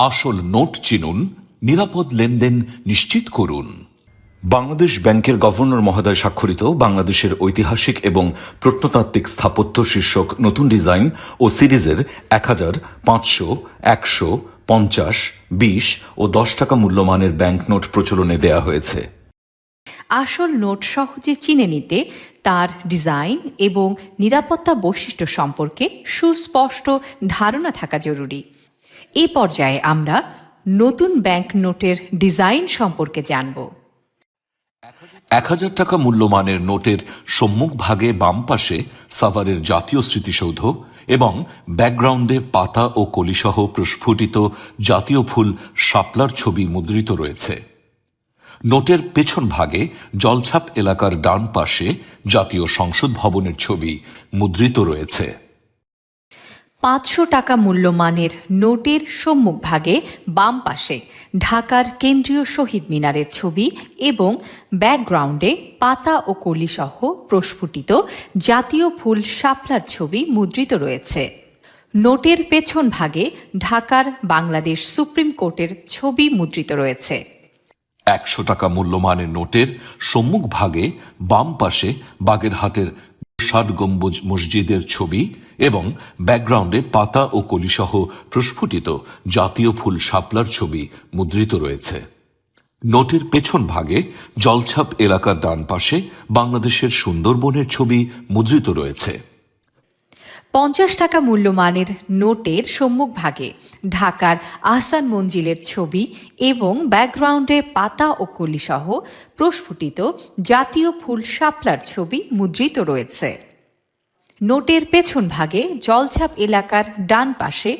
আসল নোট চিনুন, নিরাপদ লেনদেন নিশ্চিত করুন। বাংলাদেশ ব্যাংকের গভর্নর মহোদয় স্বাক্ষরিত বাংলাদেশের ঐতিহাসিক এবং প্রত্নতাত্ত্বিক স্থাপত্য শীর্ষক নতুন ডিজাইন ও সিরিজের 1000, 500, 100, 50, 20 ও 10 টাকা মূল্যমানের ব্যাংক নোট প্রচলনে দেয়া হয়েছে। আসল নোট সহজে চিনে নিতে তার ডিজাইন এবং নিরাপত্তা বৈশিষ্ট্য সম্পর্কে সুস্পষ্ট ধারণা থাকা জরুরি। এই পর্যায়ে আমরা নতুন ব্যাংক নোটের ডিজাইন সম্পর্কে জানব। 1000 টাকা মূল্যমানের নোটের সম্মুখ ভাগে বাম পাশে সাভারের জাতীয় স্মৃতিসৌধ এবং ব্যাকগ্রাউন্ডে পাতা ও কলিসহ প্রস্ফুটিত জাতীয় ফুল শাপলার ছবি মুদ্রিত রয়েছে। নোটের পেছন ভাগে জলছাপ এলাকার ডান পাশে জাতীয় সংসদ ভবনের ছবি মুদ্রিত রয়েছে। 500 টাকা মূল্যমানের নোটের সম্মুখ ভাগে বাম পাশে ঢাকার কেন্দ্রীয় শহীদ মিনারের ছবি এবং ব্যাকগ্রাউন্ডে পাতা ও কলিসহ প্রস্ফুটিত জাতীয় ফুল শাপলার ছবি মুদ্রিত রয়েছে। নোটের পেছন ভাগে ঢাকার বাংলাদেশ সুপ্রিম কোর্টের ছবি মুদ্রিত রয়েছে। 100 টাকা মূল্যমানের নোটের সম্মুখ ভাগে বাম পাশে বাগেরহাটের 60 গম্বুজ মসজিদের ছবি এবং ব্যাকগ্রাউন্ডে পাতা ও কলিসহ প্রস্ফুটিত জাতীয় ফুল শাপলার ছবি মুদ্রিত রয়েছে। নোটের পেছন ভাগে জলছাপ এলাকার ডান পাশে বাংলাদেশের সুন্দরবনের ছবি মুদ্রিত রয়েছে। 50 টাকা মূল্যমানের নোটের সম্মুখ ভাগে ঢাকার আহসান মঞ্জিলের ছবি এবং ব্যাকগ্রাউন্ডে পাতা ও কলিসহ প্রস্ফুটিত জাতীয় ফুল শাপলার ছবি মুদ্রিত রয়েছে। নোটের পেছন ভাগে জলছাপ এলাকার ডান পাশে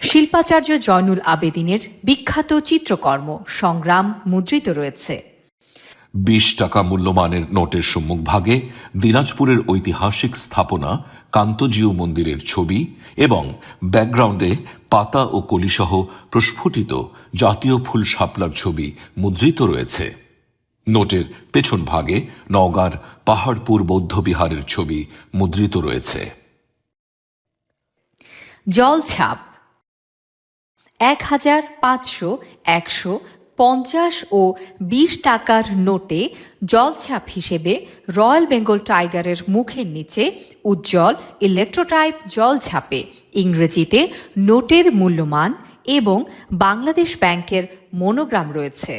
শিল্পাচার্য জয়নুল আবেদিনের বিখ্যাত চিত্রকর্ম সংগ্রাম মুদ্রিত রয়েছে। 20 টাকা মূল্যমানের নোটের সম্মুখ ভাগে দিনাজপুরের ঐতিহাসিক স্থাপনা কান্তজিউ মন্দিরের ছবি এবং ব্যাকগ্রাউন্ডে পাতা ও কলিসহ প্রস্ফুটিত জাতীয় ফুল শাপলার ছবি মুদ্রিত রয়েছে। নোটের পেছন ভাগে নওগাঁর পাহাড়পুর বৌদ্ধবিহারের ছবি মুদ্রিত রয়েছে। জলছাপ 1000, 500, 100, 50 ও 20 টাকার নোটে জলছাপ হিসেবে রয়্যাল বেঙ্গল টাইগারের মুখের নিচে উজ্জ্বল ইলেকট্রোটাইপ জলছাপে ইংরেজিতে নোটের মূল্যমান এবং বাংলাদেশ ব্যাংকের মনোগ্রাম রয়েছে।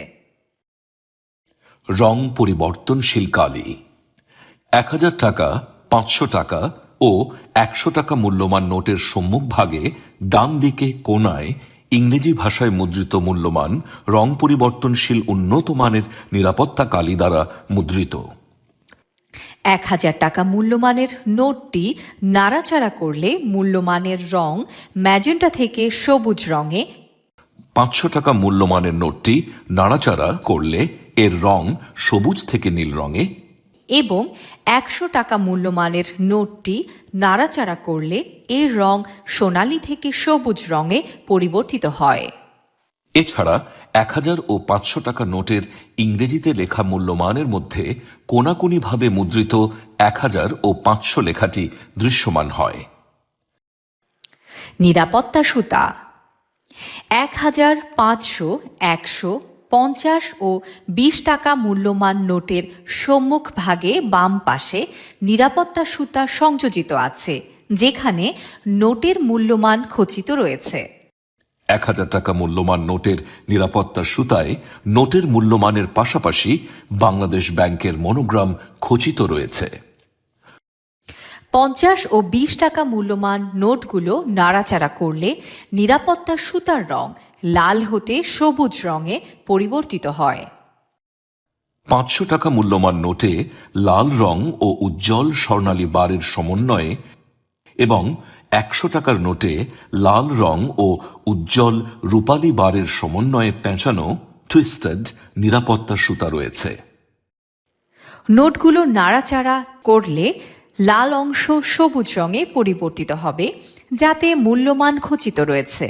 রং পরিবর্তনশীল কালি 1000 টাকা, 500 টাকা ও 100 টাকা মূল্যমান নোটের সম্মুখ ভাগে ডান দিকে কোণায় ইংরেজি ভাষায় মুদ্রিত মূল্যমান রং পরিবর্তনশীল উন্নত মানের নিরাপত্তা কালি দ্বারা মুদ্রিত। 1000 টাকা মূল্যমানের নোটটি নাড়াচাড়া করলে মূল্যমানের রং ম্যাজেন্টা থেকে সবুজ রঙে, 500 টাকা মূল্যমানের নোটটি নাড়াচাড়া করলে এর রং সবুজ থেকে নীল রঙে এবং 100 টাকা মূল্যমানের নোটটি নাড়াচাড়া করলে এর রং সোনালী থেকে সবুজ রঙে পরিবর্তিত হয়। এছাড়া 1000 ও 500 টাকা নোটের ইংরেজিতে লেখা মূল্যমানের মধ্যে কোনাকুনিভাবে মুদ্রিত 1000 ও 500 লেখাটি দৃশ্যমান হয়। নিরাপত্তা সুতা 1000, 500, 100, 50 ও 20 টাকা মূল্যমান নোটের সম্মুখ ভাগে বাম পাশে নিরাপত্তা সুতা সংযোজিত আছে, যেখানে নোটের মূল্যমান খচিত রয়েছে। 1000 টাকা মূল্যমান নোটের নিরাপত্তা সুতায় নোটের মূল্যমানের পাশাপাশি বাংলাদেশ ব্যাংকের মনোগ্রাম খচিত রয়েছে। 50 ও 20 টাকা মূল্যমান নোটগুলো নাড়াচাড়া করলে নিরাপত্তা সুতার রং লাল হতে সবুজ রঙে পরিবর্তিত হয়। 500 টাকা মূল্যমান নোটে লাল রং ও উজ্জ্বল স্বর্ণালী বারের সমন্বয়ে এবং 100 টাকার নোটে লাল রং ও উজ্জ্বল রূপালী বারের সমন্বয়ে পেঁচানো টুইস্টেড নিরাপত্তা সুতা রয়েছে। নোটগুলো নাড়াচাড়া করলে লাল অংশ সবুজ রঙে পরিবর্তিত হবে, যাতে মূল্যমান খচিত রয়েছে,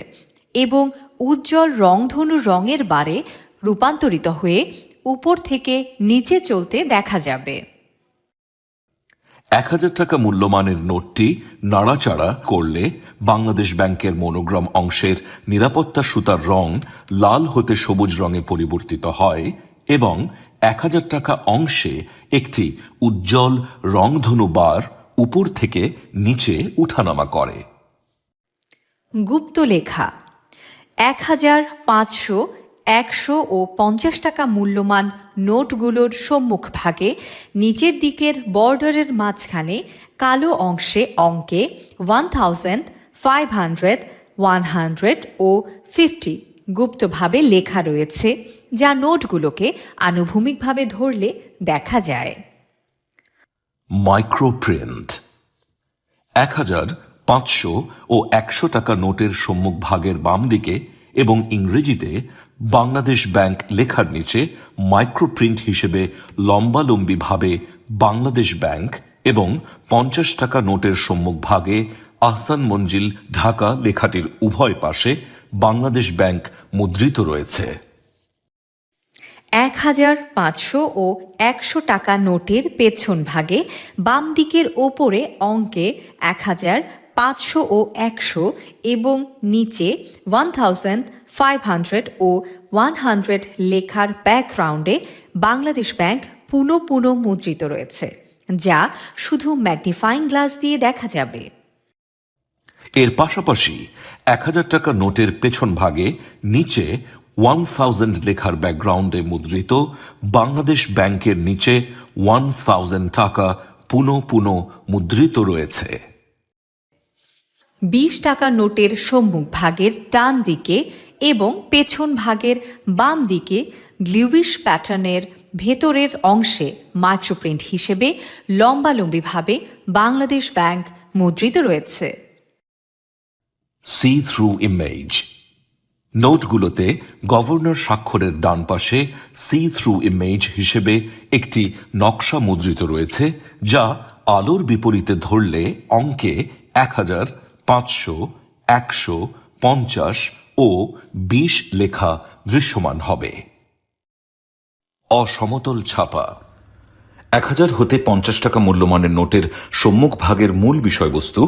এবং উজ্জ্বল রংধনু রঙের বারে রূপান্তরিত হয়ে উপর থেকে নিচে চলতে দেখা যাবে। 1000 টাকা মূল্যমানের নোটটি নাড়াচাড়া করলে বাংলাদেশ ব্যাংকের মনোগ্রাম অংশের নিরাপত্তা সুতার রং লাল হতে সবুজ রঙে পরিবর্তিত হয় এবং 1000 টাকা অংশে একটি উজ্জ্বল রংধনু বার উপর থেকে নিচে উঠানামা করে। গুপ্ত লেখা 1000, 500, 100 ও 50 টাকা মূল্যমান নোটগুলোর সম্মুখভাগে নিচের দিকের বর্ডারের মাঝখানে কালো অংশে অঙ্কে 1000, 500, 100 ও 50 গুপ্তভাবে লেখা রয়েছে, যা নোটগুলোকে আনুভূমিকভাবে ধরলে দেখা যায়। মাইক্রোপ্রিন্ট 1000, 500 ও 100 টাকা নোটের সম্মুখভাগের বাম দিকে এবং ইংরেজিতে বাংলাদেশ ব্যাংক লেখার নিচে মাইক্রোপ্রিন্ট হিসেবে লম্বালম্বিভাবে বাংলাদেশ ব্যাংক এবং 50 টাকা নোটের সম্মুখভাগে আহসান মঞ্জিল ঢাকা লেখাটির উভয় পাশে বাংলাদেশ ব্যাংক মুদ্রিত রয়েছে। 1000, 500 ও 100 টাকা নোটের পেছন ভাগে বাম দিকের ওপরে অঙ্কে 1000, 500 ও 100 এবং নিচে 1000, 500 ও 100 লেখার ব্যাকগ্রাউন্ডে বাংলাদেশ ব্যাংক পুনঃ মুদ্রিত রয়েছে, যা শুধু ম্যাগনিফাইং গ্লাস দিয়ে দেখা যাবে। এর পাশাপাশি 1000 টাকা নোটের পেছন ভাগে নিচে 1000 লেখার ব্যাকগ্রাউন্ডে মুদ্রিত বাংলাদেশ ব্যাংকের নিচে 1000 টাকা পুনঃ মুদ্রিত রয়েছে। 20 টাকা নোটের সম্মুখভাগের ডান দিকে এবং পেছন ভাগের বাম দিকে গ্লুইশ প্যাটার্নের ভেতরের অংশে মাইক্রোপ্রিন্ট হিসেবে লম্বালম্বিভাবে বাংলাদেশ ব্যাংক মুদ্রিত রয়েছে। সি থ্রু ইমেজ নোটগুলোতে গভর্নর স্বাক্ষরের ডান পাশে সি থ্রু ইমেজ হিসেবে একটি নকশা মুদ্রিত রয়েছে, যা আলোর বিপরীতে ধরলে অঙ্কে 1000, 500, 100, 50 ও 20 লেখা দৃশ্যমান হবে। অসমতল ছাপা 1000 হতে 50 টাকা মূল্যমানের নোটের সম্মুখ ভাগের মূল বিষয়বস্তু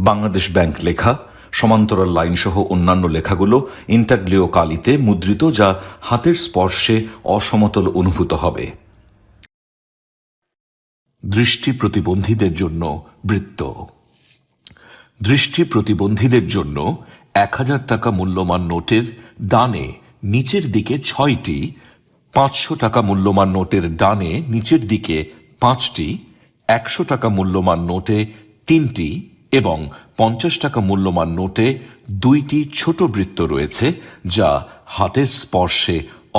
বাংলাদেশ ব্যাংক লেখা, সমান্তরাল লাইন সহ অন্যান্য লেখাগুলো ইন্টাগ্লিও কালিতে মুদ্রিত, যা হাতের স্পর্শে অসমতল অনুভূত হবে। দৃষ্টি প্রতিবন্ধীদের জন্য বৃত্ত দৃষ্টি প্রতিবন্ধীদের জন্য 1000 টাকা মূল্যমান নোটের ডানে নিচের দিকে 6টি, 500 টাকা মূল্যমান নোটের ডানে নিচের দিকে 5টি, 100 টাকা মূল্যমান নোটে 3টি এবং 50 টাকা মূল্যমান নোটে 2টি ছোট বৃত্ত রয়েছে, যা হাতের স্পর্শে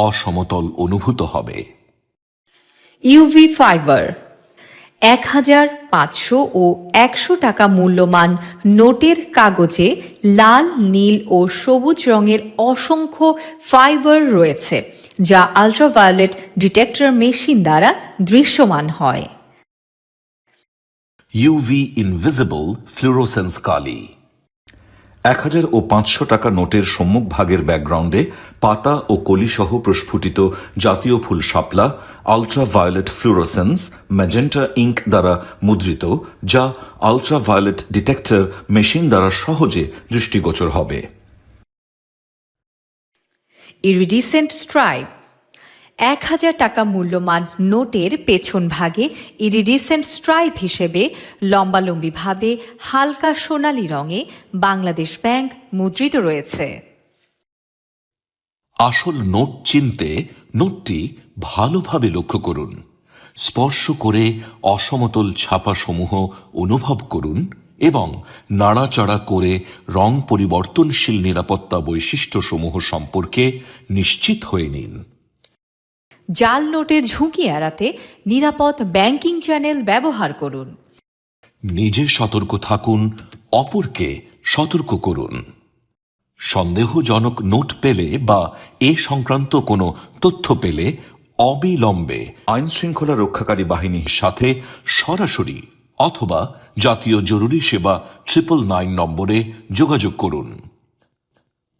অসমতল অনুভূত হবে। ইউভি ফাইবার 1000, 500 ও 100 টাকা মূল্যমান নোটের কাগজে লাল, নীল ও সবুজ রঙের অসংখ্য ফাইবার রয়েছে, যা আল্ট্রাভায়োলেট ডিটেক্টর মেশিন দ্বারা দৃশ্যমান হয়। ইউভি ইনভিজিবল ফ্লুরোসেন্স কালি 1000 ও 500 টাকা নোটের সম্মুখ ভাগের ব্যাকগ্রাউন্ডে পাতা ও কলি সহ প্রস্ফুটিত জাতীয় ফুল শাপলা আল্ট্রাভায়োলেট ফ্লুরোসেন্স ম্যাজেন্টা ইঙ্ক দ্বারা মুদ্রিত, যা আল্ট্রাভায়োলেট ডিটেক্টর মেশিন দ্বারা সহজে দৃষ্টিগোচর হবে। ইরিডিসেন্ট স্ট্রাইপ 1000 টাকা মূল্যমান নোটের পেছন ভাগে ইরিডিসেন্ট স্ট্রাইপ হিসেবে লম্বালম্বিভাবে হালকা সোনালী রঙে বাংলাদেশ ব্যাংক মুদ্রিত রয়েছে। আসল নোট চিনতে নোটটি ভালোভাবে লক্ষ্য করুন, স্পর্শ করে অসমতল ছাপা সমূহ অনুভব করুন এবং নাড়াচাড়া করে রং পরিবর্তনশীল নিরাপত্তা বৈশিষ্ট্য সমূহ সম্পর্কে নিশ্চিত হয়ে নিন। জাল নোটের ঝুঁকি এড়াতে নিরাপদ ব্যাংকিং চ্যানেল ব্যবহার করুন। নিজে সতর্ক থাকুন, অপরকে সতর্ক করুন। সন্দেহজনক নোট পেলে বা এ সংক্রান্ত কোনো তথ্য পেলে অবিলম্বে আইন শৃঙ্খলা রক্ষাকারী বাহিনীর সাথে সরাসরি অথবা জাতীয় জরুরি সেবা 999 নম্বরে যোগাযোগ করুন।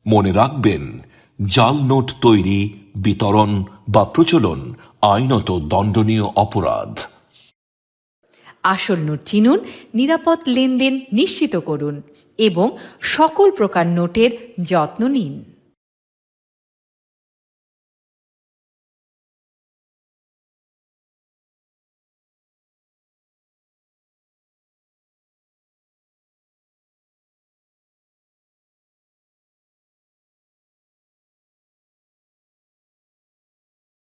মনে রাখবেন, জাল নোট তৈরি, বিতরণ বা প্রচলন আইনত দণ্ডনীয় অপরাধ। আসল নোট চিনুন, নিরাপদ লেনদেন নিশ্চিত করুন এবং সকল প্রকার নোটের যত্ন নিন।